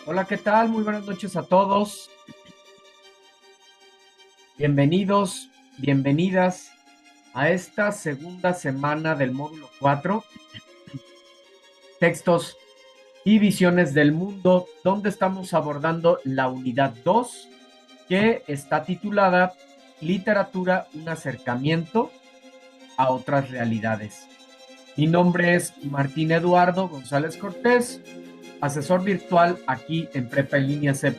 Hola, ¿qué tal? Muy buenas noches a todos. Bienvenidos, bienvenidas a esta segunda semana del módulo 4, textos y visiones del mundo, donde estamos abordando la unidad 2, que está titulada Literatura, un acercamiento a otras realidades. Mi nombre es Martín Eduardo González Cortés, asesor virtual aquí en Prepa en Línea CEP.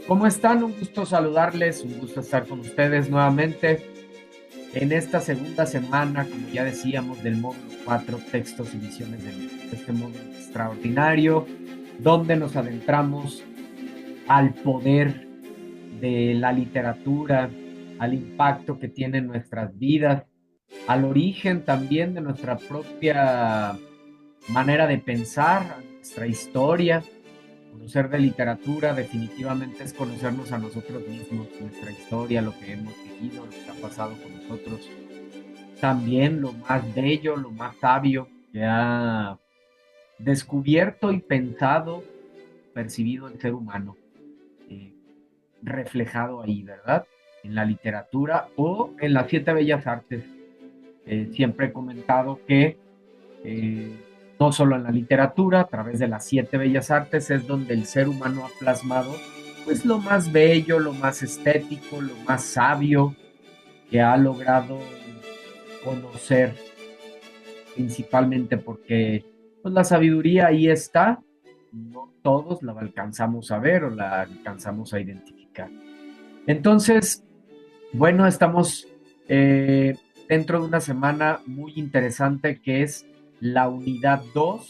¿Cómo están? Un gusto saludarles, un gusto estar con ustedes nuevamente en esta segunda semana, como ya decíamos, del módulo 4, textos y visiones de este módulo extraordinario, donde nos adentramos al poder de la literatura, al impacto que tiene en nuestras vidas, al origen también de nuestra propia manera de pensar, a nuestra historia. Conocer de literatura definitivamente es conocernos a nosotros mismos, nuestra historia, lo que hemos vivido, lo que ha pasado con nosotros. También lo más bello, lo más sabio que ha descubierto y pensado, percibido el ser humano, eh, reflejado ahí, ¿verdad? En la literatura o en las siete bellas artes. Siempre he comentado que eh, no solo en la literatura, a través de las siete bellas artes es donde el ser humano ha plasmado pues lo más bello, lo más estético, lo más sabio que ha logrado conocer, principalmente porque pues, la sabiduría ahí está, no todos la alcanzamos a ver o la alcanzamos a identificar. Entonces, bueno, estamos eh, dentro de una semana muy interesante que es la unidad 2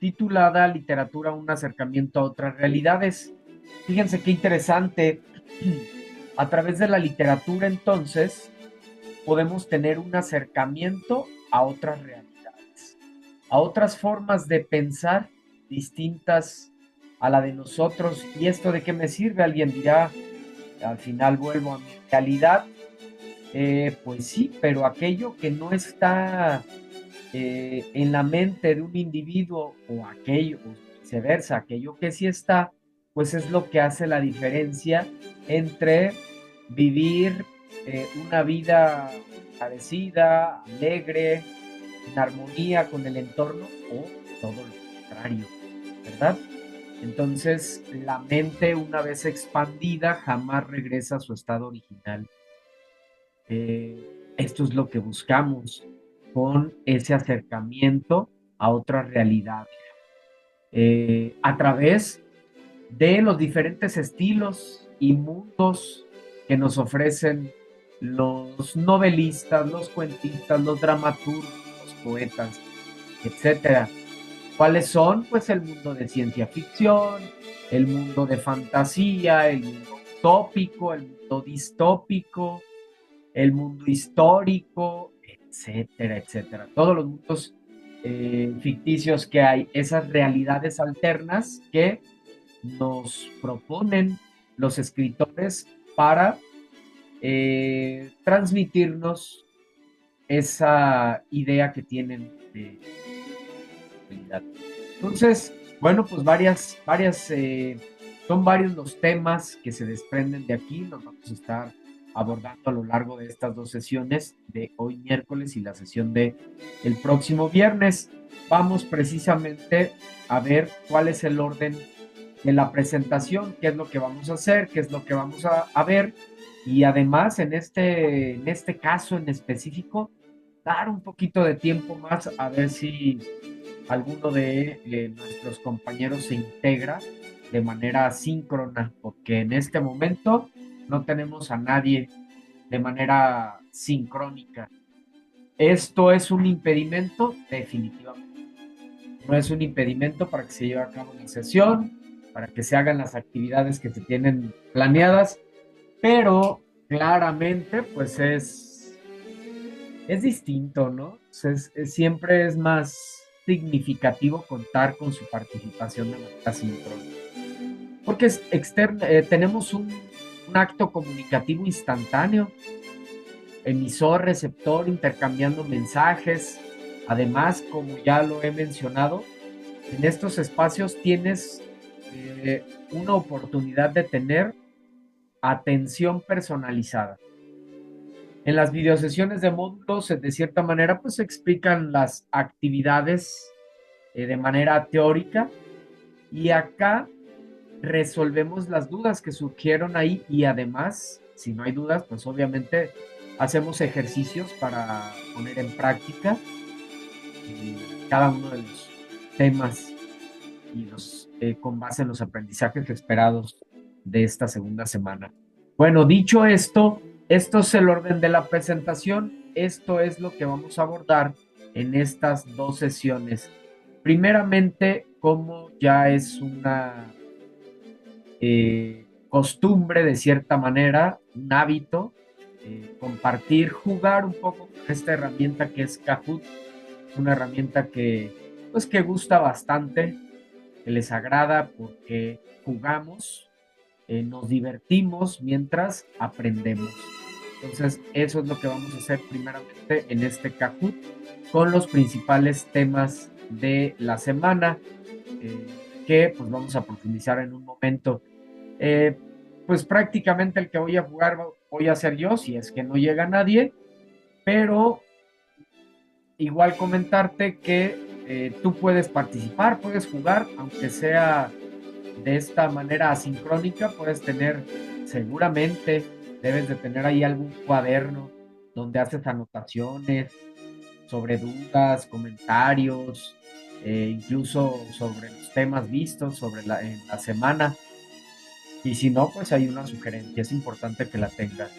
titulada Literatura, un acercamiento a otras realidades. Fíjense qué interesante. A través de la literatura, entonces, podemos tener un acercamiento a otras realidades, a otras formas de pensar distintas a la de nosotros. ¿Y esto de qué me sirve? Alguien dirá, al final vuelvo a mi realidad. Pues sí, pero aquello que no está en la mente de un individuo o aquello, o viceversa, aquello que sí está, pues es lo que hace la diferencia entre vivir una vida parecida, alegre, en armonía con el entorno o todo lo contrario, ¿verdad? Entonces, la mente, una vez expandida, jamás regresa a su estado original. Esto es lo que buscamos con ese acercamiento a otra realidad, a través de los diferentes estilos y mundos que nos ofrecen los novelistas, los cuentistas, los dramaturgos, los poetas, etcétera. ¿Cuáles son? Pues el mundo de ciencia ficción, el mundo de fantasía, el mundo utópico, el mundo distópico, el mundo histórico, etcétera, etcétera. Todos los mundos ficticios que hay, esas realidades alternas que nos proponen los escritores para transmitirnos esa idea que tienen de realidad. Entonces, bueno, pues son varios los temas que se desprenden de aquí. Nos vamos a estar abordando a lo largo de estas dos sesiones de hoy miércoles y la sesión de el próximo viernes. Vamos precisamente a ver cuál es el orden de la presentación, qué es lo que vamos a hacer, qué es lo que vamos a ver y además en este caso en específico, dar un poquito de tiempo más a ver si alguno de nuestros compañeros se integra de manera síncrona, porque en este momento no tenemos a nadie de manera sincrónica. ¿Esto es un impedimento? Definitivamente. No es un impedimento para que se lleve a cabo la sesión, para que se hagan las actividades que se tienen planeadas, pero claramente pues es distinto, ¿no? Siempre es más significativo contar con su participación de manera síncrona. Porque es externa, tenemos un acto comunicativo instantáneo, emisor, receptor, intercambiando mensajes. Además, como ya lo he mencionado, En estos espacios tienes una oportunidad de tener atención personalizada. En las videosesiones de módulos, de cierta manera, pues se explican las actividades de manera teórica, y acá resolvemos las dudas que surgieron ahí, y además, si no hay dudas, pues obviamente hacemos ejercicios para poner en práctica cada uno de los temas y con base en los aprendizajes esperados de esta segunda semana. Bueno, dicho esto, esto es el orden de la presentación. Esto es lo que vamos a abordar en estas dos sesiones. Primeramente, como ya es una costumbre de cierta manera, un hábito, compartir, jugar un poco con esta herramienta que es Kahoot, una herramienta que, pues, que gusta bastante, que les agrada porque jugamos, nos divertimos mientras aprendemos. Entonces, eso es lo que vamos a hacer primeramente en este Kahoot con los principales temas de la semana, que pues vamos a profundizar en un momento. Eh, pues prácticamente el que voy a jugar voy a ser yo, si es que no llega nadie, pero igual comentarte que tú puedes participar, puedes jugar, aunque sea de esta manera asincrónica. Puedes tener, seguramente, debes de tener ahí algún cuaderno donde haces anotaciones sobre dudas, comentarios, incluso sobre los temas vistos en la semana. Y si no, pues hay una sugerencia, es importante que la tengas.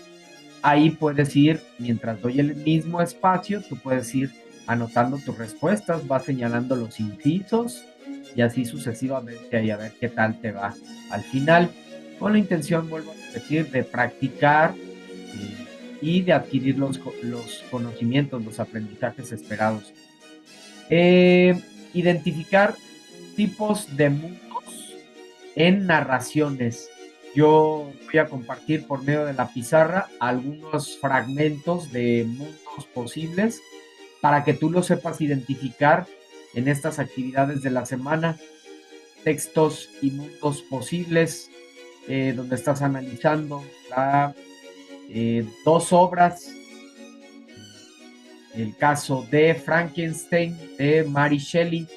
Ahí puedes ir, mientras doy el mismo espacio, tú puedes ir anotando tus respuestas, vas señalando los incisos y así sucesivamente, y a ver qué tal te va al final, con la intención, vuelvo a repetir, de practicar y de adquirir los conocimientos, los aprendizajes esperados. Identificar tipos de mundos en narraciones. Yo voy a compartir por medio de la pizarra algunos fragmentos de mundos posibles para que tú lo sepas identificar en estas actividades de la semana. Textos y mundos posibles, donde estás analizando dos obras. El caso de Frankenstein de Mary Shelley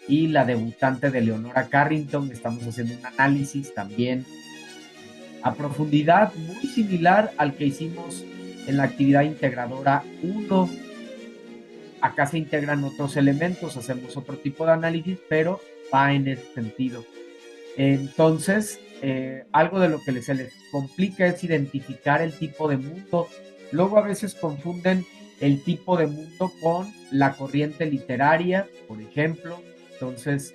y La debutante de Leonora Carrington. Estamos haciendo un análisis también a profundidad muy similar al que hicimos en la actividad integradora 1. Acá se integran otros elementos, hacemos otro tipo de análisis, pero va en ese sentido. Entonces, algo de lo que se les complica es identificar el tipo de mundo. Luego a veces confunden el tipo de mundo con la corriente literaria, por ejemplo. Entonces,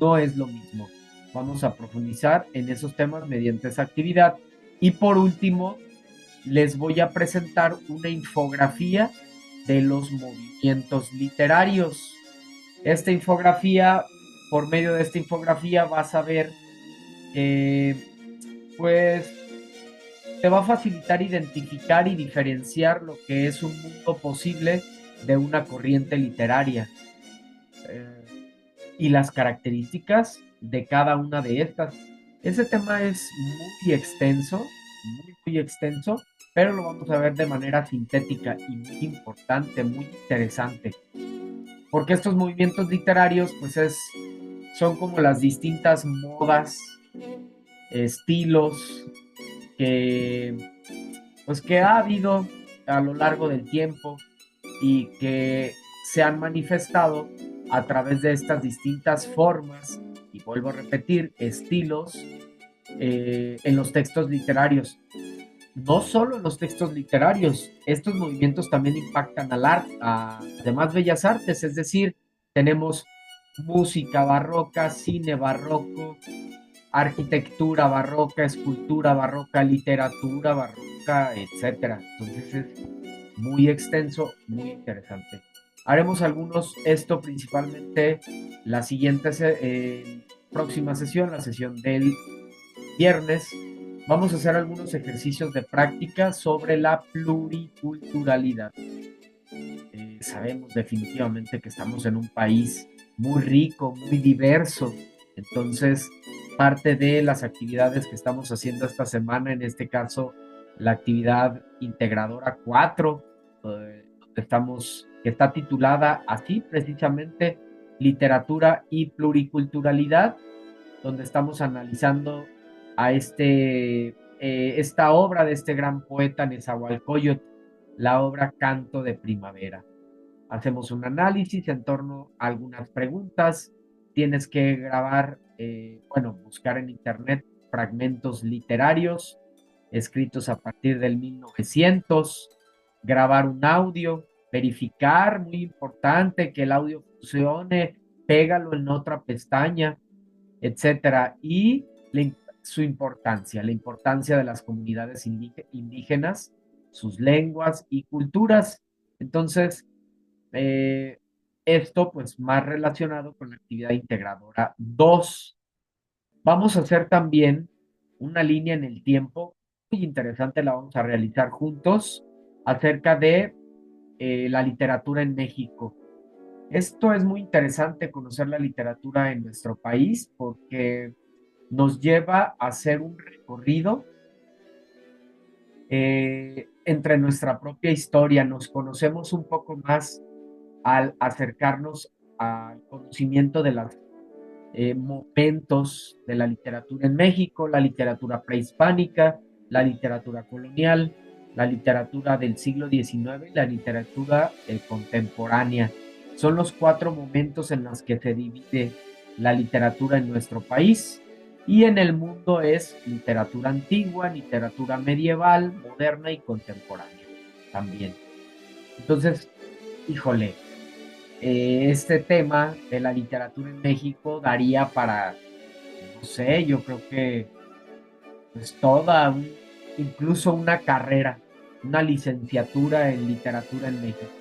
no es lo mismo. Vamos a profundizar en esos temas mediante esa actividad. Y por último, les voy a presentar una infografía de los movimientos literarios. Esta infografía, por medio de esta infografía, vas a ver que, pues, te va a facilitar identificar y diferenciar lo que es un mundo posible de una corriente literaria, y las características de cada una de estas. Ese tema es muy extenso, muy extenso, pero lo vamos a ver de manera sintética y muy importante, muy interesante, porque estos movimientos literarios, pues son como las distintas modas, estilos que, pues, que ha habido a lo largo del tiempo y que se han manifestado a través de estas distintas formas, y vuelvo a repetir, estilos, en los textos literarios. No solo en los textos literarios, estos movimientos también impactan al arte, a demás bellas artes, es decir, tenemos música barroca, cine barroco, arquitectura barroca, escultura barroca, literatura barroca, etcétera. Entonces es muy extenso, muy interesante. Haremos esto principalmente la siguiente próxima sesión, la sesión del viernes. Vamos a hacer algunos ejercicios de práctica sobre la pluriculturalidad. Sabemos definitivamente que estamos en un país muy rico, muy diverso. Entonces, parte de las actividades que estamos haciendo esta semana, en este caso, la actividad integradora 4, que está titulada así precisamente, Literatura y Pluriculturalidad, donde estamos analizando a esta obra de este gran poeta Nezahualcóyotl, la obra Canto de Primavera. Hacemos un análisis en torno a algunas preguntas. Tienes que grabar, buscar en internet fragmentos literarios escritos a partir del 1900, grabar un audio, verificar, muy importante, que el audio funcione, pégalo en otra pestaña, etcétera. Y su importancia, la importancia de las comunidades indígenas, sus lenguas y culturas. Entonces, esto pues más relacionado con la actividad integradora 2. Vamos a hacer también una línea en el tiempo muy interesante, la vamos a realizar juntos, acerca de la literatura en México. Esto es muy interesante, conocer la literatura en nuestro país, porque nos lleva a hacer un recorrido entre nuestra propia historia. Nos conocemos un poco más al acercarnos al conocimiento de los momentos de la literatura en México, la literatura prehispánica, la literatura colonial, la literatura del siglo XIX y la literatura contemporánea. Son los 4 momentos en los que se divide la literatura en nuestro país, y en el mundo es literatura antigua, literatura medieval, moderna y contemporánea también. Entonces, híjole, este tema de la literatura en México daría para, no sé, yo creo que pues incluso una carrera, una licenciatura en literatura en México,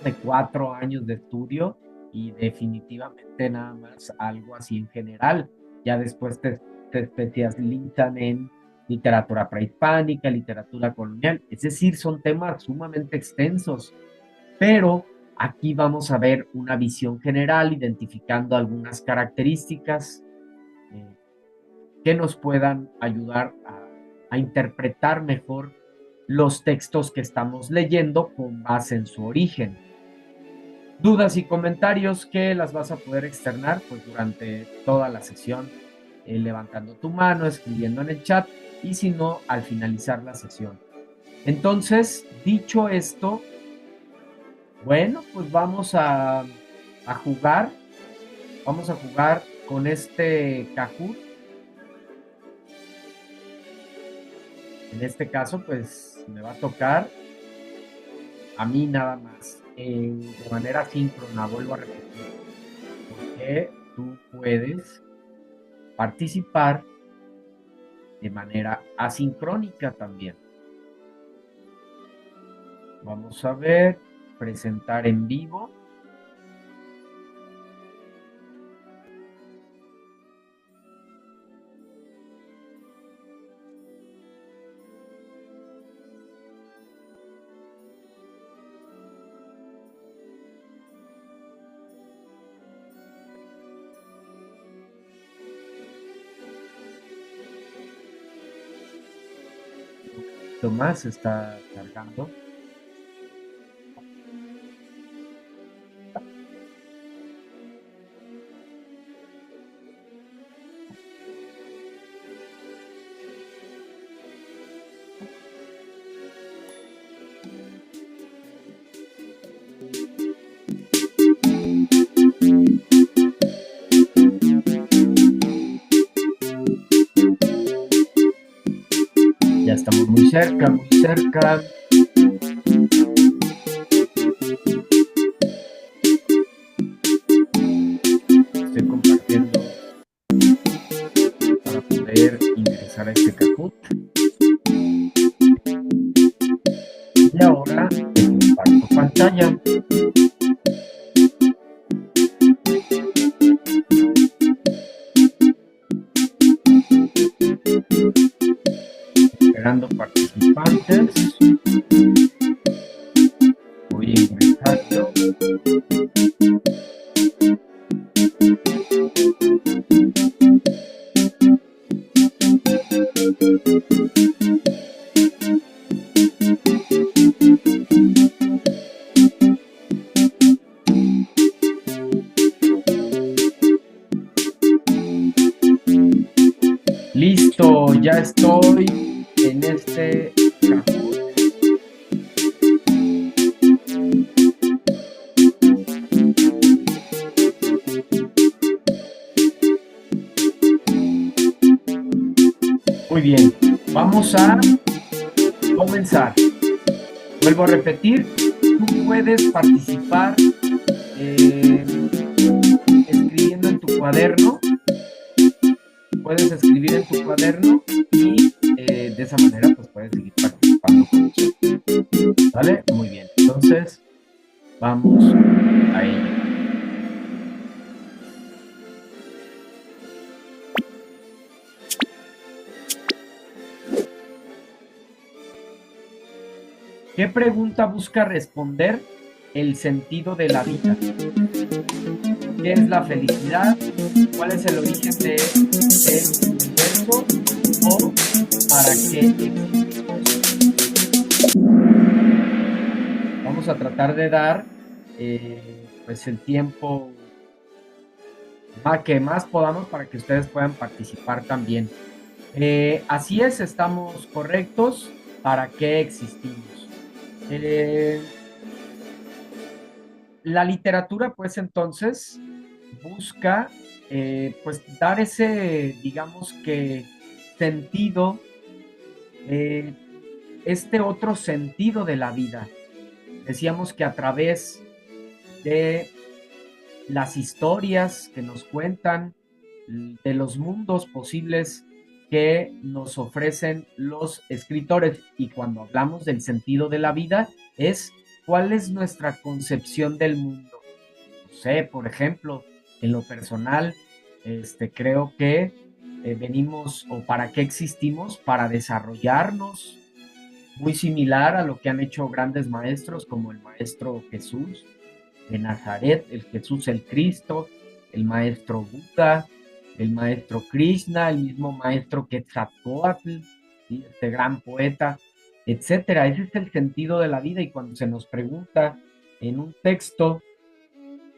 de 4 años de estudio, y definitivamente nada más algo así en general. Ya después te especializan en literatura prehispánica, literatura colonial, es decir, son temas sumamente extensos, pero aquí vamos a ver una visión general, identificando algunas características eh, que nos puedan ayudar a interpretar mejor los textos que estamos leyendo con base en su origen. Dudas y comentarios que las vas a poder externar pues durante toda la sesión, levantando tu mano, escribiendo en el chat, y si no, al finalizar la sesión. Entonces, dicho esto, bueno, pues vamos a jugar. Vamos a jugar con este Kahoot. En este caso, pues me va a tocar a mí nada más, de manera síncrona, vuelvo a repetir, porque tú puedes participar de manera asincrónica también. Vamos a ver, presentar en vivo. Tomás está cargando. Ya estamos muy cerca, muy cerca. Estoy compartiendo para poder ingresar a este Kahoot. Y ahora comparto pantalla. Esperando participantes. Voy a ingresarlo. Listo, ya estoy en este Kahoot. Muy bien, vamos a comenzar. Vuelvo a repetir, tú puedes participar escribiendo en tu cuaderno. Puedes escribir en tu cuaderno y de esa manera pues puedes seguir participando con nosotros. ¿Vale? Muy bien. Entonces, vamos a ello. ¿Qué pregunta busca responder el sentido de la vida? ¿Qué es la felicidad? ¿Cuál es el origen del universo? ¿O para qué existimos? Vamos a tratar de dar pues el tiempo que más podamos para que ustedes puedan participar también. Así es, estamos correctos. ¿Para qué existimos? La literatura, pues entonces, busca pues dar ese, digamos que, sentido, este otro sentido de la vida. Decíamos que a través de las historias que nos cuentan, de los mundos posibles que nos ofrecen los escritores. Y cuando hablamos del sentido de la vida, es cuál es nuestra concepción del mundo. No sé, por ejemplo, en lo personal, creo que venimos o para qué existimos, para desarrollarnos, muy similar a lo que han hecho grandes maestros como el maestro Jesús de Nazaret, el Jesús el Cristo, el maestro Buda, el maestro Krishna, el mismo maestro Quetzalcóatl, ¿sí? Este gran poeta, etcétera. Ese es el sentido de la vida, y cuando se nos pregunta en un texto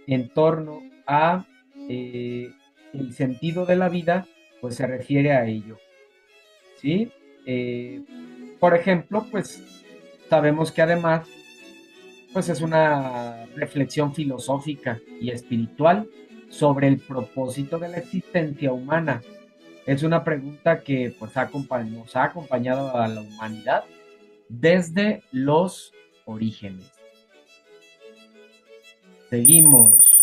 en torno a el sentido de la vida, pues se refiere a ello, ¿sí? Por ejemplo, pues sabemos que además pues es una reflexión filosófica y espiritual sobre el propósito de la existencia humana. Es una pregunta que pues nos ha acompañado a la humanidad desde los orígenes. Seguimos.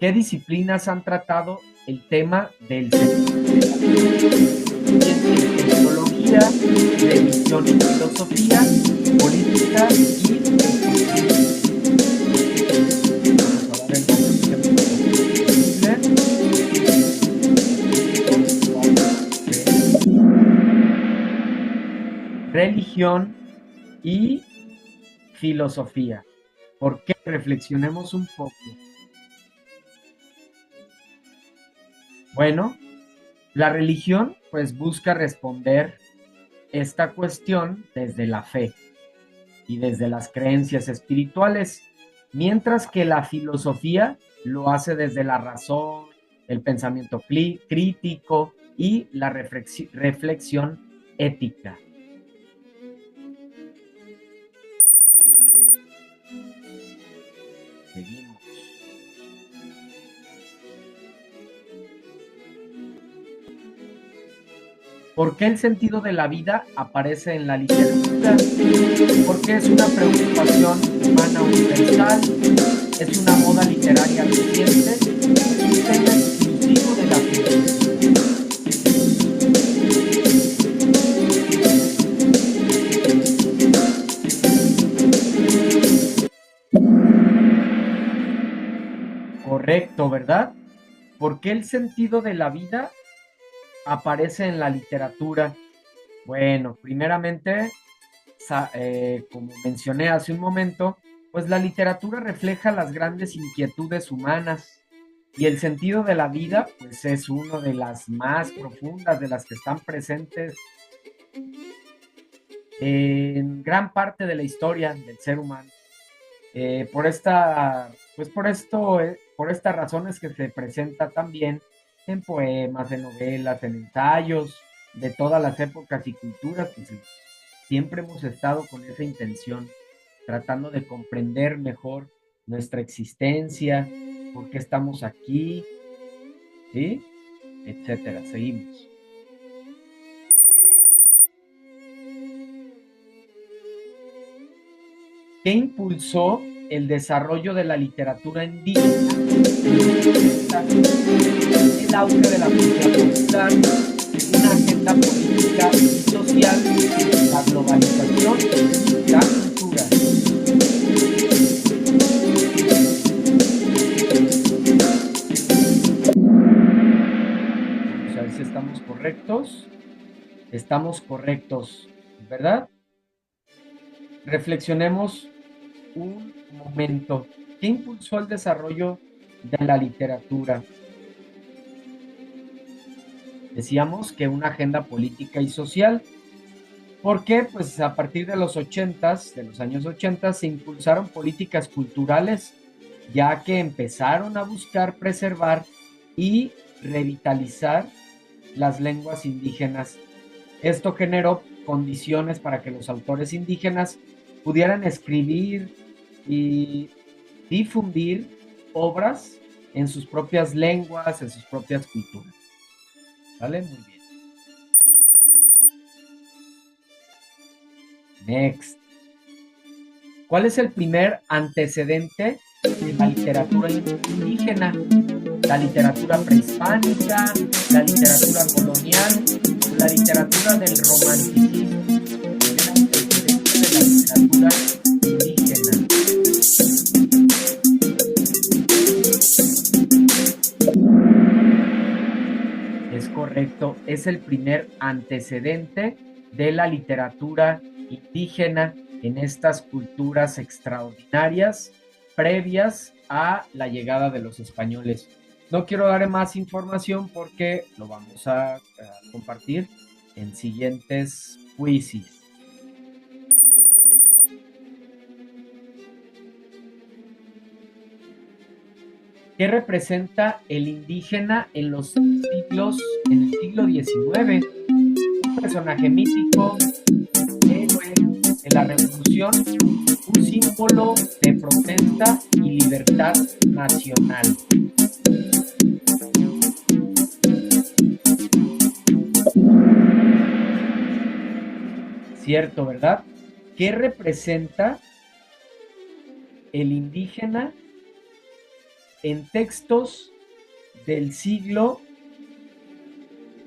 ¿Qué disciplinas han tratado el tema del sentido de la vida? Teología, religión y filosofía, política y religión y filosofía. ¿Por qué? Reflexionemos un poco. Bueno, la religión pues busca responder esta cuestión desde la fe y desde las creencias espirituales, mientras que la filosofía lo hace desde la razón, el pensamiento crítico y la reflexión ética. Seguimos. ¿Por qué el sentido de la vida aparece en la literatura? Porque es una preocupación humana universal, es una moda literaria reciente, es un tema exclusivo de la filosofía. Correcto, ¿verdad? ¿Por qué el sentido de la vida aparece en la literatura? Bueno, primeramente, como mencioné hace un momento, pues la literatura refleja las grandes inquietudes humanas, y el sentido de la vida pues es una de las más profundas, de las que están presentes en gran parte de la historia del ser humano. Por esta Pues por esto, por estas razones que se presenta también en poemas, en novelas, en ensayos de todas las épocas y culturas, pues siempre hemos estado con esa intención, tratando de comprender mejor nuestra existencia, por qué estamos aquí, ¿sí? Etcétera. Seguimos. ¿Qué impulsó el desarrollo de la literatura indígena? El auge de la cultura popular, una agenda política y social, la globalización y la cultura. Vamos a ver si estamos correctos. Estamos correctos, ¿verdad? Reflexionemos un momento. ¿Qué impulsó el desarrollo de la literatura? Decíamos que una agenda política y social. ¿Por qué? Pues a partir de los 80s, de los años 80, se impulsaron políticas culturales, ya que empezaron a buscar preservar y revitalizar las lenguas indígenas. Esto generó condiciones para que los autores indígenas pudieran escribir y difundir obras en sus propias lenguas, en sus propias culturas. ¿Vale? Muy bien. Next. ¿Cuál es el primer antecedente de la literatura indígena? La literatura prehispánica, la literatura colonial, la literatura del romanticismo, el antecedente de la literatura indígena. Es correcto, es el primer antecedente de la literatura indígena en estas culturas extraordinarias previas a la llegada de los españoles. No quiero dar más información porque lo vamos a compartir en siguientes quizzes. ¿Qué representa el indígena en el siglo XIX? Un personaje mítico, héroe de la revolución, un símbolo de protesta y libertad nacional. Cierto, ¿verdad? ¿Qué representa el indígena en textos del siglo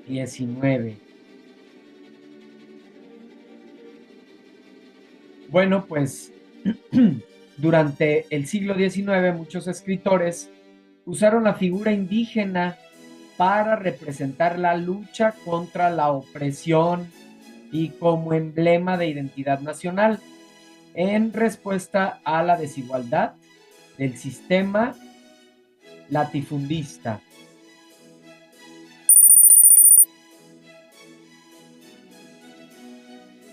XIX? Bueno, pues durante el siglo XIX muchos escritores usaron la figura indígena para representar la lucha contra la opresión y como emblema de identidad nacional en respuesta a la desigualdad del sistema latifundista.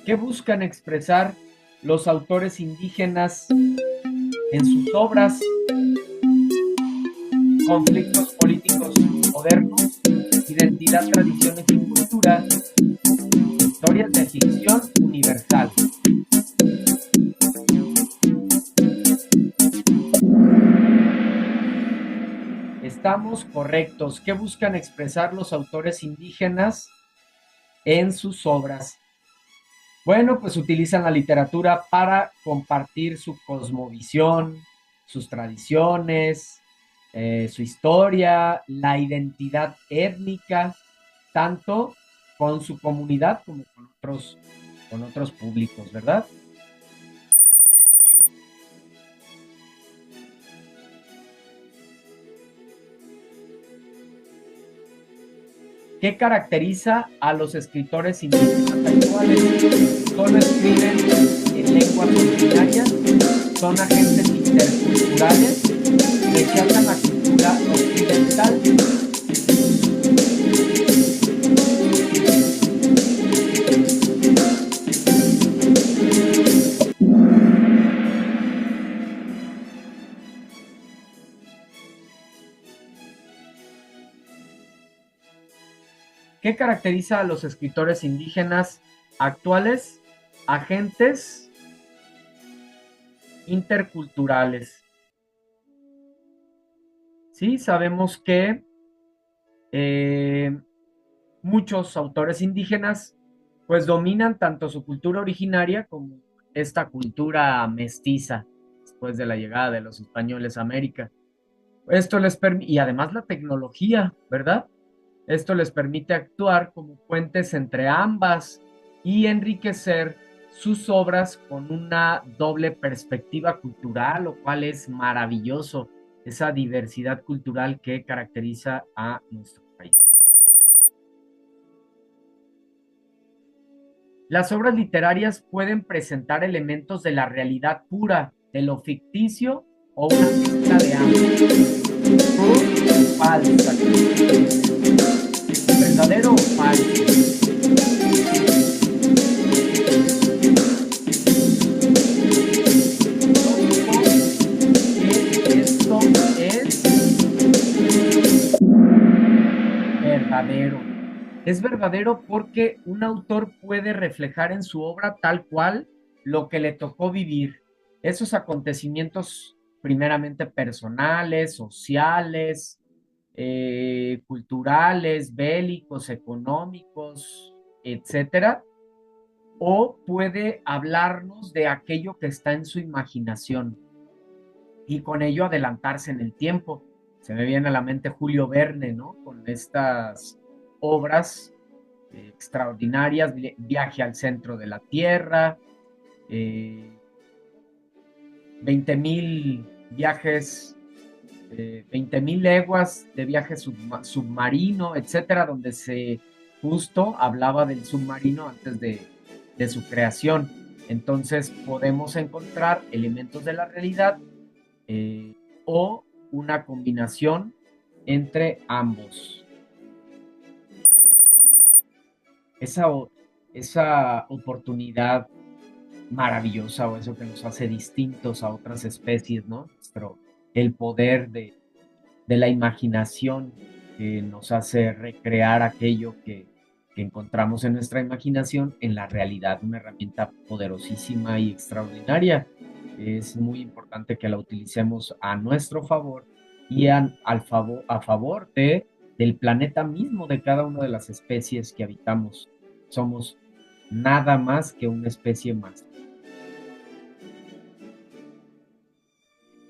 ¿Qué buscan expresar los autores indígenas en sus obras? Conflictos políticos modernos, identidad, tradiciones y cultura, historias de ficción universal. Estamos correctos. ¿Qué buscan expresar los autores indígenas en sus obras? Bueno, pues utilizan la literatura para compartir su cosmovisión, sus tradiciones, su historia, la identidad étnica, tanto con su comunidad como con otros públicos, ¿verdad? ¿Qué caracteriza a los escritores indígenas actuales? Solo escriben en lenguas originarias, son agentes interculturales, rechazan la cultura occidental. ¿Qué caracteriza a los escritores indígenas actuales? Agentes interculturales. Sí, sabemos que muchos autores indígenas pues dominan tanto su cultura originaria como esta cultura mestiza después de la llegada de los españoles a América. Esto les permite, y además la tecnología, ¿verdad? Esto les permite actuar como puentes entre ambas y enriquecer sus obras con una doble perspectiva cultural, lo cual es maravilloso, esa diversidad cultural que caracteriza a nuestro país. Las obras literarias pueden presentar elementos de la realidad pura, de lo ficticio o una mezcla de ambos. True, falsa. ¿Verdadero o falso? Esto es verdadero. Es verdadero porque un autor puede reflejar en su obra tal cual lo que le tocó vivir. Esos acontecimientos primeramente personales, sociales, culturales, bélicos, económicos, etcétera, o puede hablarnos de aquello que está en su imaginación y con ello adelantarse en el tiempo. Se me viene a la mente Julio Verne, ¿no? Con estas obras extraordinarias, Viaje al centro de la Tierra, 20.000 viajes, 20.000 leguas de viaje submarino, etcétera, donde se justo hablaba del submarino antes de su creación. Entonces podemos encontrar elementos de la realidad o una combinación entre ambos. Esa, esa oportunidad maravillosa o eso que nos hace distintos a otras especies, ¿no? El poder de la imaginación que nos hace recrear aquello que encontramos en nuestra imaginación en la realidad, una herramienta poderosísima y extraordinaria. Es muy importante que la utilicemos a nuestro favor y a favor del planeta mismo, de cada una de las especies que habitamos. Somos nada más que una especie más.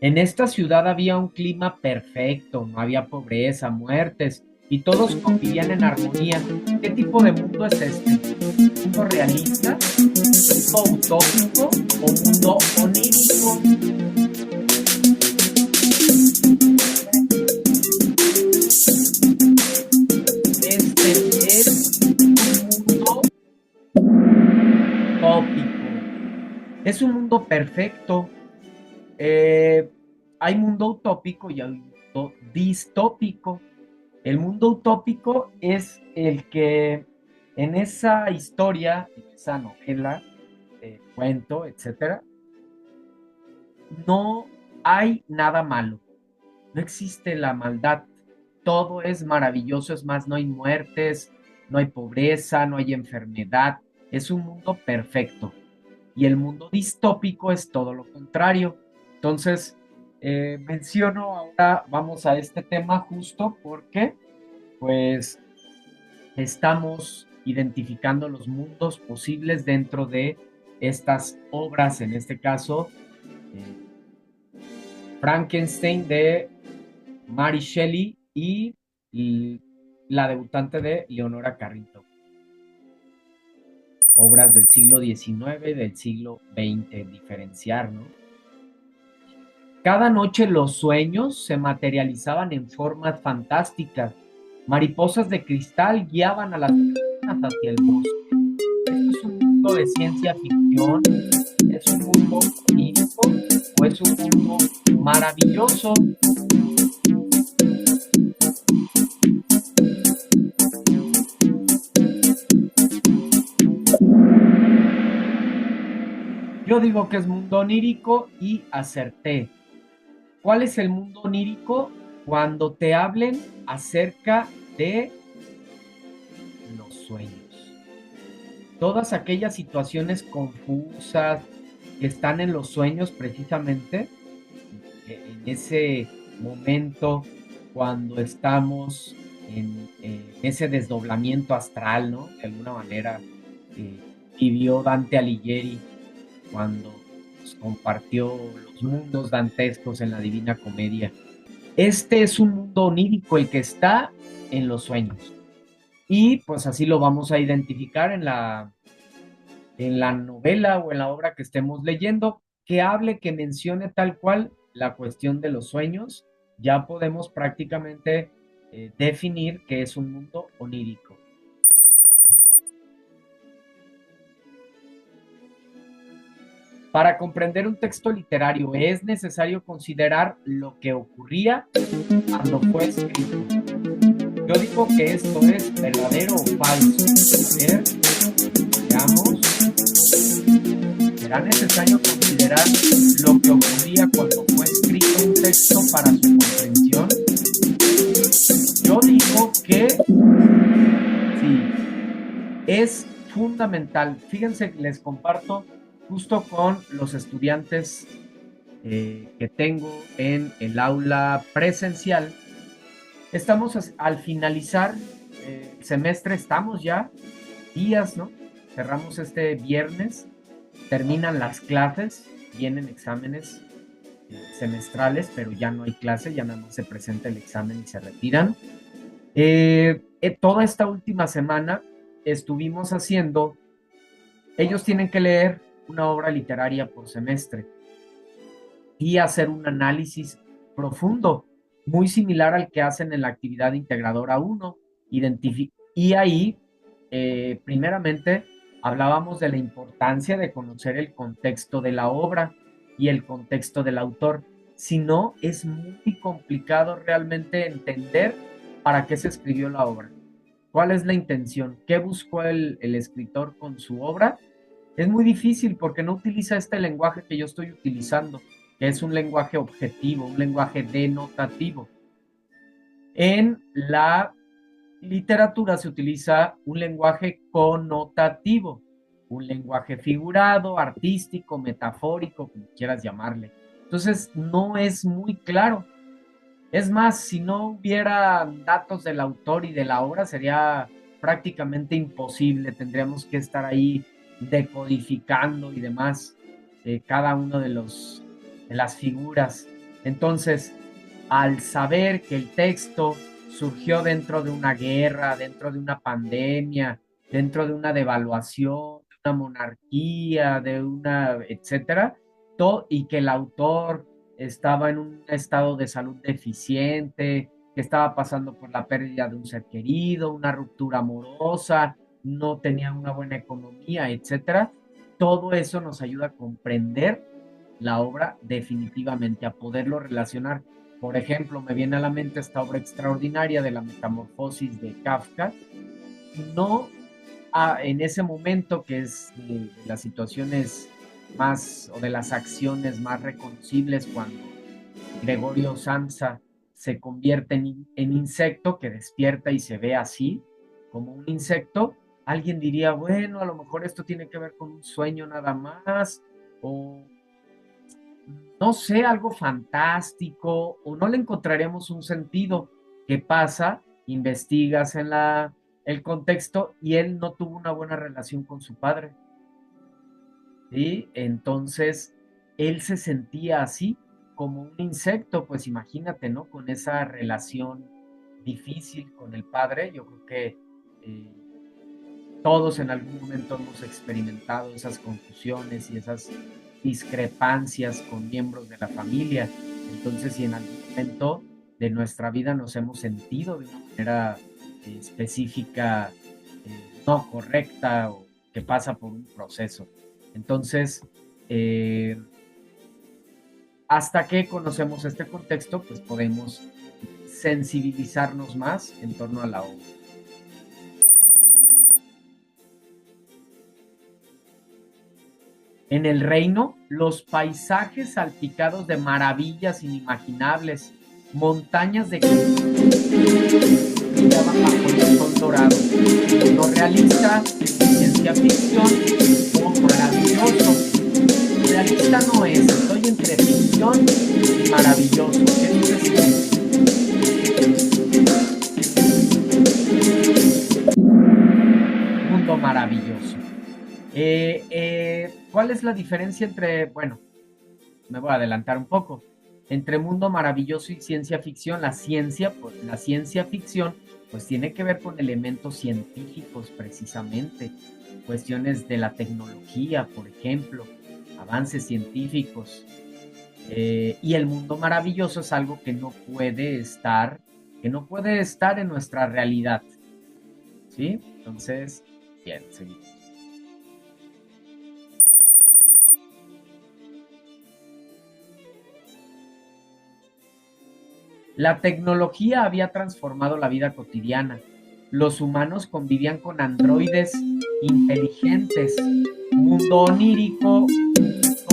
En esta ciudad había un clima perfecto, no había pobreza, muertes, y todos convivían en armonía. ¿Qué tipo de mundo es este? ¿Mundo realista? ¿Mundo utópico o mundo onírico? Este es un mundo utópico. Es un mundo perfecto. Eh, Hay mundo utópico y hay mundo distópico. El mundo utópico es el que en esa historia, en esa novela, cuento, etcétera, no hay nada malo. No existe la maldad. Todo es maravilloso, es más, no hay muertes, no hay pobreza, no hay enfermedad. Es un mundo perfecto. Y el mundo distópico es todo lo contrario. Entonces, menciono ahora, vamos a este tema justo porque, pues, estamos identificando los mundos posibles dentro de estas obras, en este caso, Frankenstein de Mary Shelley y la debutante de Leonora Carrington. Obras del siglo XIX, del siglo XX, diferenciar, ¿no? Cada noche los sueños se materializaban en formas fantásticas. Mariposas de cristal guiaban a las personas hacia el bosque. ¿Esto es un mundo de ciencia ficción? ¿Es un mundo onírico o es un mundo maravilloso? Yo digo que es mundo onírico y acerté. ¿Cuál es el mundo onírico? Cuando te hablen acerca de sueños. Todas aquellas situaciones confusas que están en los sueños precisamente, en ese momento cuando estamos en ese desdoblamiento astral, ¿no? De alguna manera vivió Dante Alighieri cuando nos compartió los mundos dantescos en la Divina Comedia. Este es un mundo onírico el que está en los sueños. Y pues así lo vamos a identificar en la novela o en la obra que estemos leyendo, que hable, que mencione tal cual la cuestión de los sueños. Ya podemos prácticamente definir que es un mundo onírico. Para comprender un texto literario es necesario considerar lo que ocurría cuando fue escrito. Yo digo que esto es verdadero o falso. A ver, veamos. Será necesario considerar lo que ocurría cuando fue escrito un texto para su comprensión. Yo digo que sí, es fundamental. Fíjense, les comparto justo con los estudiantes que tengo en el aula presencial. Estamos al finalizar el semestre, estamos ya días, ¿no? Cerramos este viernes, terminan las clases, vienen exámenes semestrales, pero ya no hay clase, ya nada más se presenta el examen y se retiran. Toda esta última semana estuvimos haciendo, ellos tienen que leer una obra literaria por semestre y hacer un análisis profundo, muy similar al que hacen en la actividad integradora 1. Y ahí, primeramente, hablábamos de la importancia de conocer el contexto de la obra y el contexto del autor. Si no, es muy complicado realmente entender para qué se escribió la obra. ¿Cuál es la intención? ¿Qué buscó el escritor con su obra? Es muy difícil porque no utiliza este lenguaje que yo estoy utilizando, que es un lenguaje objetivo, un lenguaje denotativo. En la literatura se utiliza un lenguaje connotativo, un lenguaje figurado, artístico, metafórico, como quieras llamarle. Entonces, no es muy claro. Es más, si no hubiera datos del autor y de la obra, sería prácticamente imposible. Tendríamos que estar ahí decodificando y demás cada uno de las figuras. Entonces, al saber que el texto surgió dentro de una guerra, dentro de una pandemia, dentro de una devaluación, de una monarquía, de una, etcétera, y que el autor estaba en un estado de salud deficiente, que estaba pasando por la pérdida de un ser querido, una ruptura amorosa, no tenía una buena economía, etcétera. Todo eso nos ayuda a comprender la obra definitivamente, a poderlo relacionar. Por ejemplo, me viene a la mente esta obra extraordinaria de la Metamorfosis de Kafka. No en ese momento, que es de las situaciones más, o de las acciones más reconocibles, cuando Gregorio Samsa se convierte en insecto, que despierta y se ve así, como un insecto. Alguien diría, bueno, a lo mejor esto tiene que ver con un sueño nada más, o no sé, algo fantástico, o no le encontraremos un sentido. ¿Qué pasa? Investigas en el contexto y él no tuvo una buena relación con su padre. ¿Sí? Entonces, él se sentía así, como un insecto, pues imagínate, ¿no? Con esa relación difícil con el padre. Yo creo que todos en algún momento hemos experimentado esas confusiones y esas discrepancias con miembros de la familia. Entonces, si en algún momento de nuestra vida nos hemos sentido de una manera específica, no correcta, o que pasa por un proceso. Entonces, hasta que conocemos este contexto, pues podemos sensibilizarnos más en torno a la obra. En el reino, los paisajes salpicados de maravillas inimaginables, montañas de que brillaban bajo el sol dorado. Mundo realista, ciencia ficción o maravilloso. Realista no es, estoy entre ficción y maravilloso. ¿Qué dices tú? Mundo maravilloso. ¿Cuál es la diferencia entre, bueno, me voy a adelantar un poco, entre mundo maravilloso y ciencia ficción? La ciencia, pues, la ciencia ficción, pues tiene que ver con elementos científicos precisamente, cuestiones de la tecnología, por ejemplo, avances científicos. Y el mundo maravilloso es algo que no puede estar en nuestra realidad, ¿sí? Entonces, bien, seguimos. La tecnología había transformado la vida cotidiana. Los humanos convivían con androides inteligentes. Mundo onírico,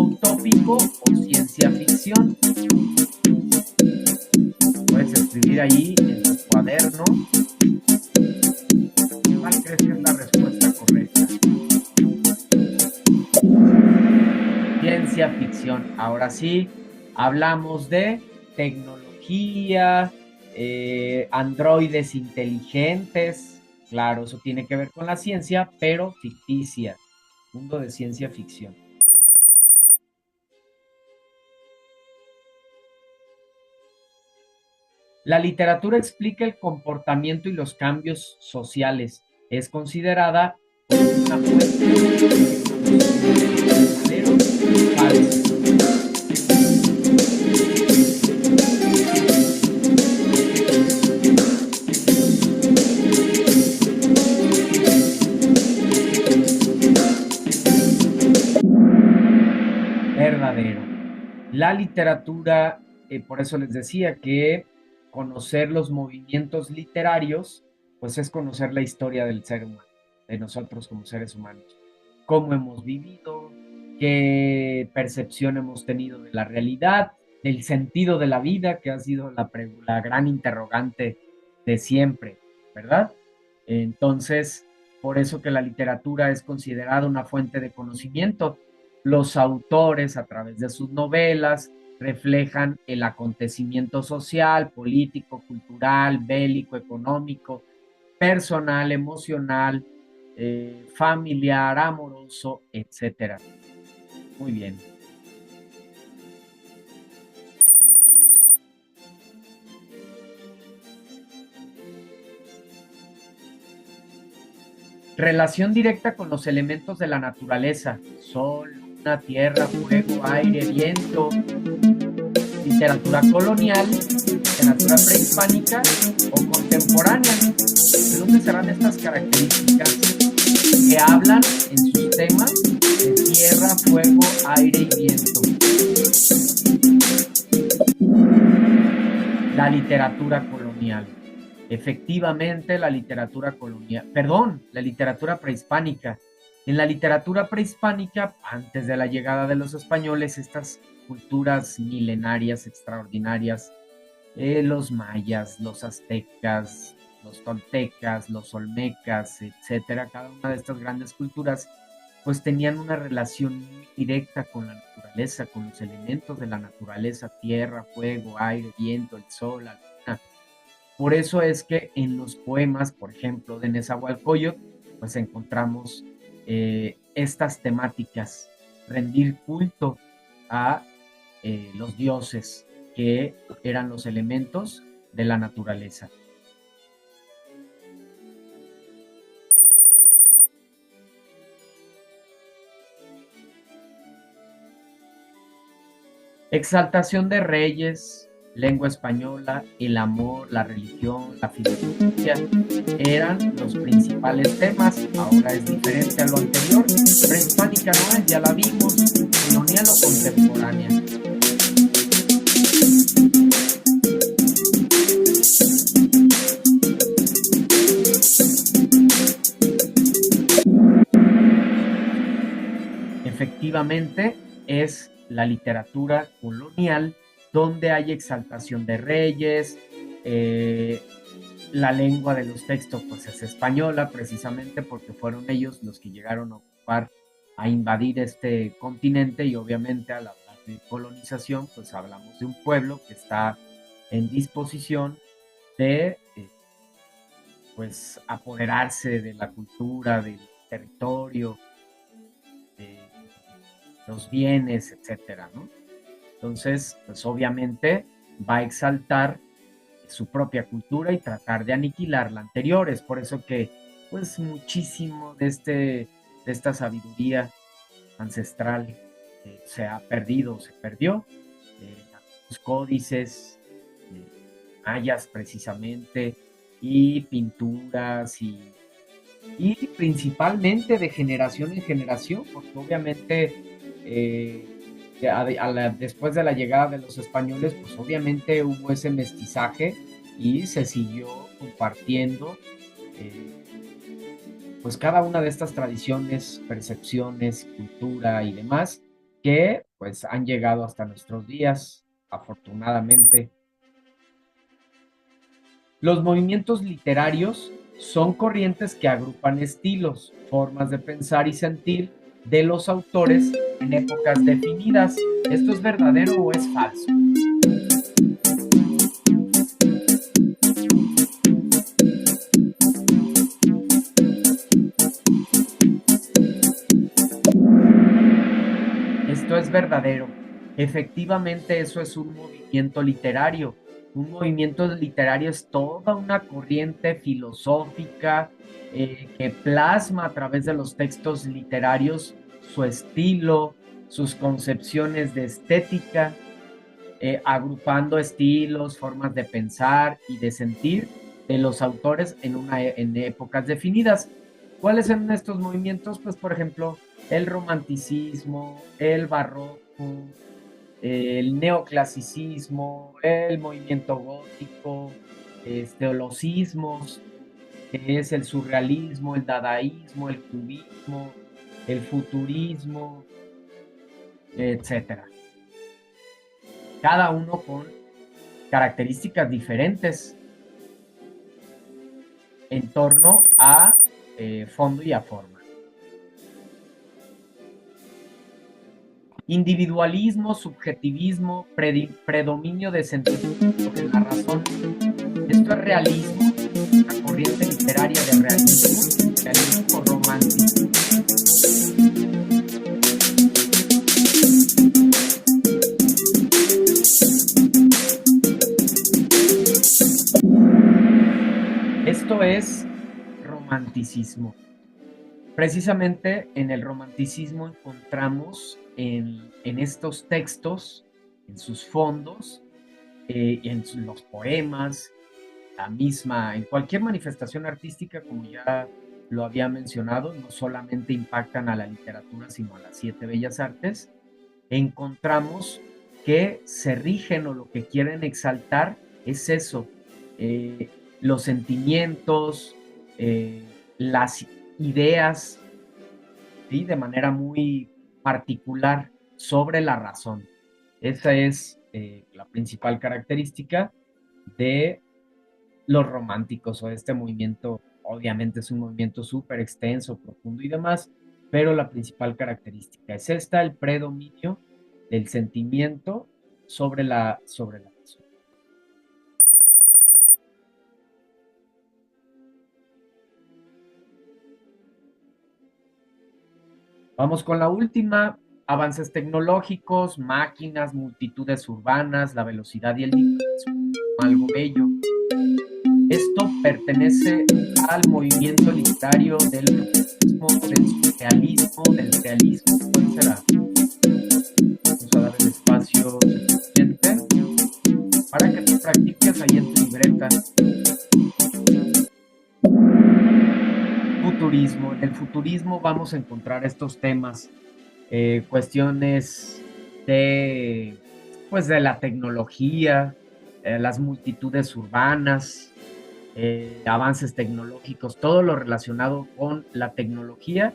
utópico o ciencia ficción. Puedes escribir ahí en tu cuaderno cuál crees que es la respuesta correcta. Ciencia ficción. Ahora sí, hablamos de tecnología, androides inteligentes. Claro, eso tiene que ver con la ciencia, pero ficticia. Mundo de ciencia ficción. La literatura explica el comportamiento y los cambios sociales. Es considerada una fuente verdadero, falso. Verdadero. La literatura, por eso les decía que conocer los movimientos literarios, pues es conocer la historia del ser humano, de nosotros como seres humanos, cómo hemos vivido, qué percepción hemos tenido de la realidad, del sentido de la vida, que ha sido la gran interrogante de siempre, ¿verdad? Entonces, por eso que la literatura es considerada una fuente de conocimiento. Los autores, a través de sus novelas, reflejan el acontecimiento social, político, cultural, bélico, económico, personal, emocional, familiar, amoroso, etcétera. Muy bien. Relación directa con los elementos de la naturaleza: sol, luna, tierra, fuego, aire, viento. Literatura colonial, literatura prehispánica o contemporánea. ¿De dónde serán estas características que hablan en sus temas de tierra, fuego, aire y viento? La literatura colonial. Efectivamente, la literatura colonial, perdón, la literatura prehispánica. En la literatura prehispánica, antes de la llegada de los españoles, estas culturas milenarias extraordinarias, los mayas, los aztecas, los toltecas, los olmecas, etcétera, cada una de estas grandes culturas, pues tenían una relación muy directa con la naturaleza, con los elementos de la naturaleza: tierra, fuego, aire, viento, el sol, la luna. Por eso es que en los poemas, por ejemplo, de Nezahualcóyotl, pues encontramos estas temáticas: rendir culto a los dioses, que eran los elementos de la naturaleza. Exaltación de reyes, lengua española, el amor, la religión, la filosofía, eran los principales temas. Ahora es diferente a lo anterior. Prehispánica no es, ya la vimos, colonial o contemporánea. Efectivamente, es la literatura colonial, donde hay exaltación de reyes, La lengua de los textos pues es española, precisamente porque fueron ellos los que llegaron a ocupar, a invadir este continente, y obviamente al hablar de colonización pues hablamos de un pueblo que está en disposición de pues apoderarse de la cultura, del territorio, de los bienes, etcétera, ¿no? Entonces, pues obviamente va a exaltar su propia cultura y tratar de aniquilar la anterior. Es por eso que, pues, muchísimo de esta sabiduría ancestral se ha perdido, se perdió. Los códices mayas, precisamente, y pinturas, y principalmente de generación en generación, porque obviamente después de la llegada de los españoles, pues obviamente hubo ese mestizaje y se siguió compartiendo eh, pues cada una de estas tradiciones, percepciones, cultura y demás, que pues han llegado hasta nuestros días, afortunadamente. Los movimientos literarios son corrientes que agrupan estilos, formas de pensar y sentir de los autores en épocas definidas. ¿Esto es verdadero o es falso? Esto es verdadero. Efectivamente, eso es un movimiento literario. Un movimiento literario es toda una corriente filosófica que plasma a través de los textos literarios su estilo, sus concepciones de estética, agrupando estilos, formas de pensar y de sentir de los autores en épocas definidas. ¿Cuáles son estos movimientos? Pues, por ejemplo, el romanticismo, el barroco, el neoclasicismo, el movimiento gótico, los sismos, que es el surrealismo, el dadaísmo, el cubismo, el futurismo, etcétera. Cada uno con características diferentes en torno a fondo y a forma. Individualismo, subjetivismo, predominio de sentimiento sobre la razón. Esto es realismo, una corriente literaria de realismo romántico. Esto es romanticismo. Precisamente en el romanticismo encontramos en estos textos, en sus fondos, en los poemas, en cualquier manifestación artística, como ya lo había mencionado, no solamente impactan a la literatura, sino a las 7 bellas artes, encontramos que se rigen o lo que quieren exaltar es eso, eh, los sentimientos, las ideas, ¿sí? De manera muy particular sobre la razón. Esa es la principal característica de los románticos o de este movimiento. Obviamente es un movimiento súper extenso, profundo y demás, pero la principal característica es esta, el predominio del sentimiento sobre la razón. Vamos con la última, avances tecnológicos, máquinas, multitudes urbanas, la velocidad y el dinamismo, algo bello. Esto pertenece al movimiento literario del surrealismo, del realismo. ¿Cuál será? Vamos a dar el espacio suficiente para que tú practiques ahí en tu libreta. Futurismo. En el futurismo vamos a encontrar estos temas, cuestiones de, pues de la tecnología, las multitudes urbanas, avances tecnológicos, todo lo relacionado con la tecnología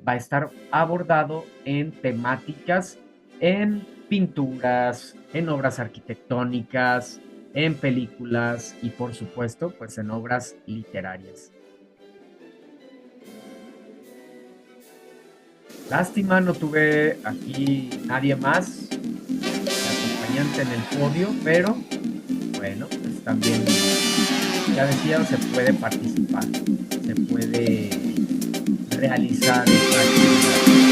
va a estar abordado en temáticas, en pinturas, en obras arquitectónicas, en películas y por supuesto, pues en obras literarias. Lástima, no tuve aquí nadie más de acompañante en el podio, pero bueno, pues también, ya decía, se puede participar, se puede realizar esta actividad.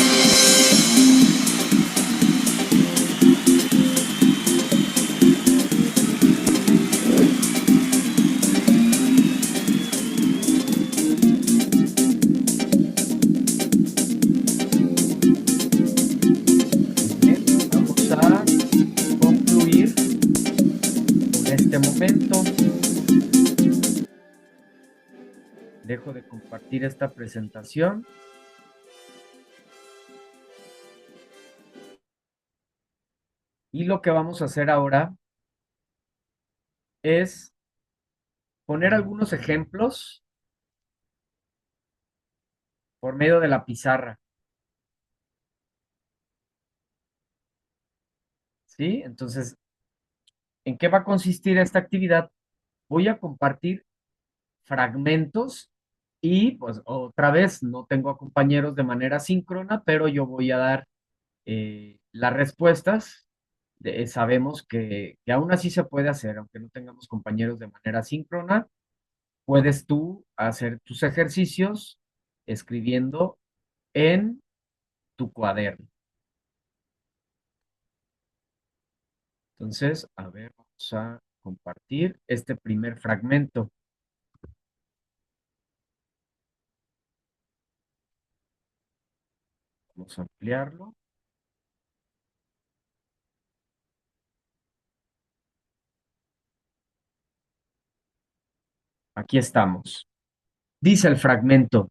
Bien, vamos a concluir con este momento. Dejo de compartir esta presentación. Y lo que vamos a hacer ahora es poner algunos ejemplos por medio de la pizarra. ¿Sí? Entonces, ¿en qué va a consistir esta actividad? Voy a compartir fragmentos y pues otra vez no tengo a compañeros de manera síncrona, pero yo voy a dar las respuestas. Sabemos que aún así se puede hacer, aunque no tengamos compañeros de manera síncrona, puedes tú hacer tus ejercicios escribiendo en tu cuaderno. Entonces, a ver, vamos a compartir este primer fragmento. Vamos a ampliarlo. Aquí estamos. Dice el fragmento: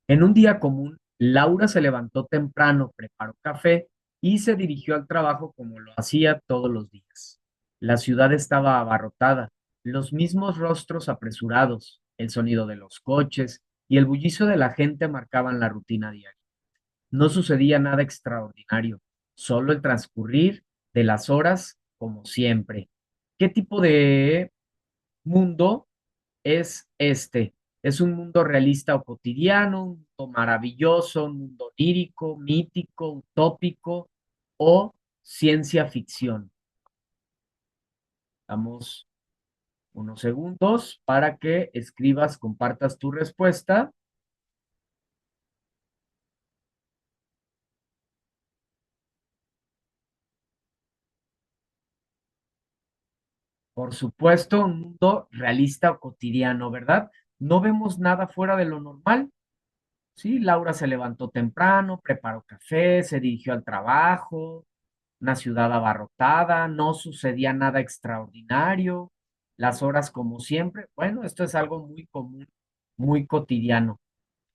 en un día común, Laura se levantó temprano, preparó café y se dirigió al trabajo como lo hacía todos los días. La ciudad estaba abarrotada, los mismos rostros apresurados, el sonido de los coches y el bullicio de la gente marcaban la rutina diaria. No sucedía nada extraordinario, solo el transcurrir de las horas como siempre. ¿Qué tipo de mundo es este? ¿Es un mundo realista o cotidiano, un mundo maravilloso, un mundo lírico, mítico, utópico o ciencia ficción? Damos unos segundos para que escribas, compartas tu respuesta. Por supuesto, un mundo realista o cotidiano, ¿verdad? No vemos nada fuera de lo normal. Sí, Laura se levantó temprano, preparó café, se dirigió al trabajo, una ciudad abarrotada, no sucedía nada extraordinario, las horas como siempre. Bueno, esto es algo muy común, muy cotidiano.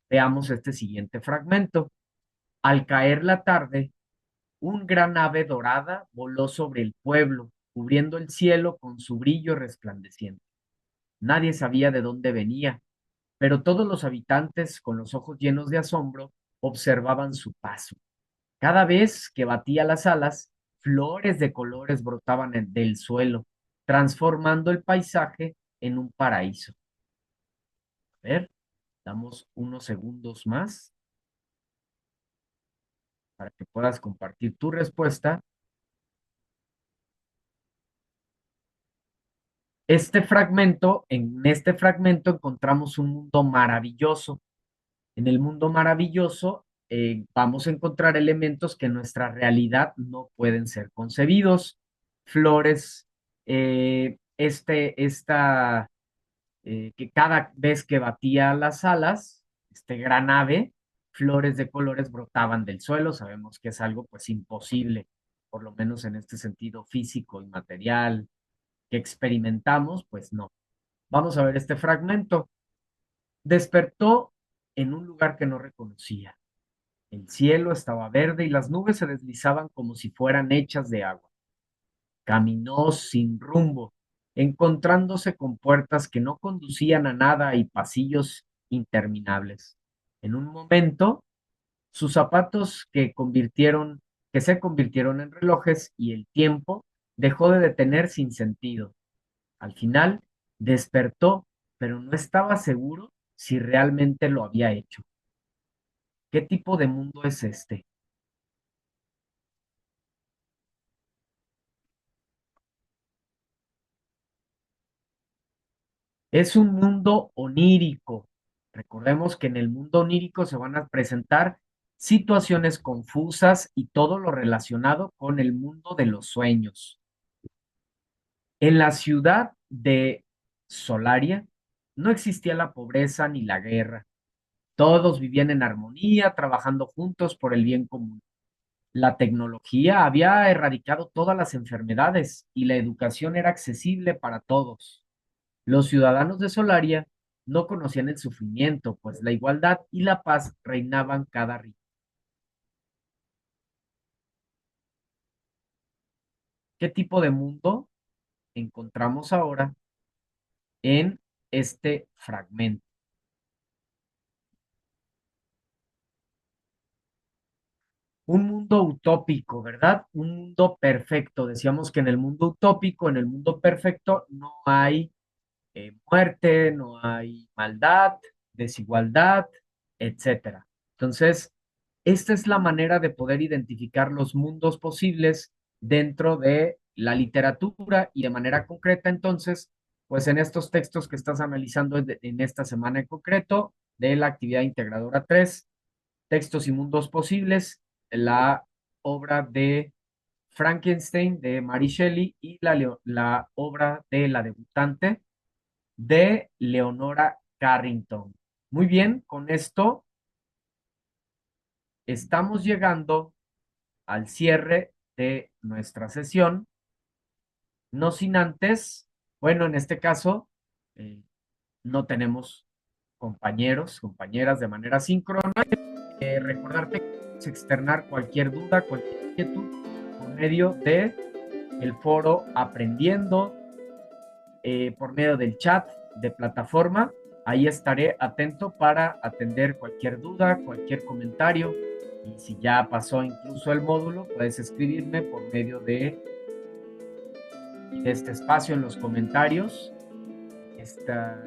Veamos este siguiente fragmento. Al caer la tarde, un gran ave dorada voló sobre el pueblo, cubriendo el cielo con su brillo resplandeciente. Nadie sabía de dónde venía, pero todos los habitantes, con los ojos llenos de asombro, observaban su paso. Cada vez que batía las alas, flores de colores brotaban del suelo, transformando el paisaje en un paraíso. A ver, damos unos segundos más para que puedas compartir tu respuesta. En este fragmento encontramos un mundo maravilloso. En el mundo maravilloso vamos a encontrar elementos que en nuestra realidad no pueden ser concebidos. Flores, que cada vez que batía las alas, este gran ave, flores de colores brotaban del suelo. Sabemos que es algo pues imposible, por lo menos en este sentido físico y material que experimentamos, pues no. Vamos a ver este fragmento. Despertó en un lugar que no reconocía. El cielo estaba verde y las nubes se deslizaban como si fueran hechas de agua. Caminó sin rumbo, encontrándose con puertas que no conducían a nada y pasillos interminables. En un momento, sus zapatos que se convirtieron en relojes y el tiempo dejó de detener sin sentido. Al final despertó, pero no estaba seguro si realmente lo había hecho. ¿Qué tipo de mundo es este? Es un mundo onírico. Recordemos que en el mundo onírico se van a presentar situaciones confusas y todo lo relacionado con el mundo de los sueños. En la ciudad de Solaria no existía la pobreza ni la guerra. Todos vivían en armonía, trabajando juntos por el bien común. La tecnología había erradicado todas las enfermedades y la educación era accesible para todos. Los ciudadanos de Solaria no conocían el sufrimiento, pues la igualdad y la paz reinaban cada rincón. ¿Qué tipo de mundo encontramos ahora en este fragmento? Un mundo utópico, ¿verdad? Un mundo perfecto. Decíamos que en el mundo utópico, en el mundo perfecto, no hay muerte, no hay maldad, desigualdad, etcétera. Entonces, esta es la manera de poder identificar los mundos posibles dentro de la literatura y de manera concreta, entonces, pues en estos textos que estás analizando en esta semana en concreto, de la actividad integradora 3, textos y mundos posibles, la obra de Frankenstein de Mary Shelley y la obra de La debutante de Leonora Carrington. Muy bien, con esto estamos llegando al cierre de nuestra sesión, no sin antes, bueno, en este caso, eh, no tenemos compañeros, compañeras de manera síncrona. Recordarte que puedes externar cualquier duda, cualquier inquietud por medio de el foro Aprendiendo, por medio del chat de plataforma. Ahí estaré atento para atender cualquier duda, cualquier comentario. Y si ya pasó incluso el módulo, puedes escribirme por medio de este espacio en los comentarios, esta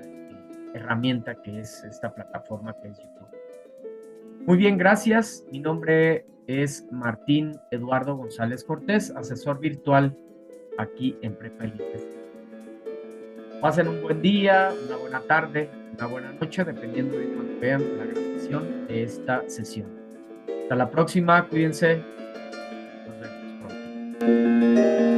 herramienta que es esta plataforma que es YouTube. Muy bien, gracias. Mi nombre es Martín Eduardo González Cortés, asesor virtual aquí en Prepa Elite. Pasen un buen día, una buena tarde, una buena noche, dependiendo de cuando vean la grabación de esta sesión. Hasta la próxima, cuídense. Nos vemos pronto.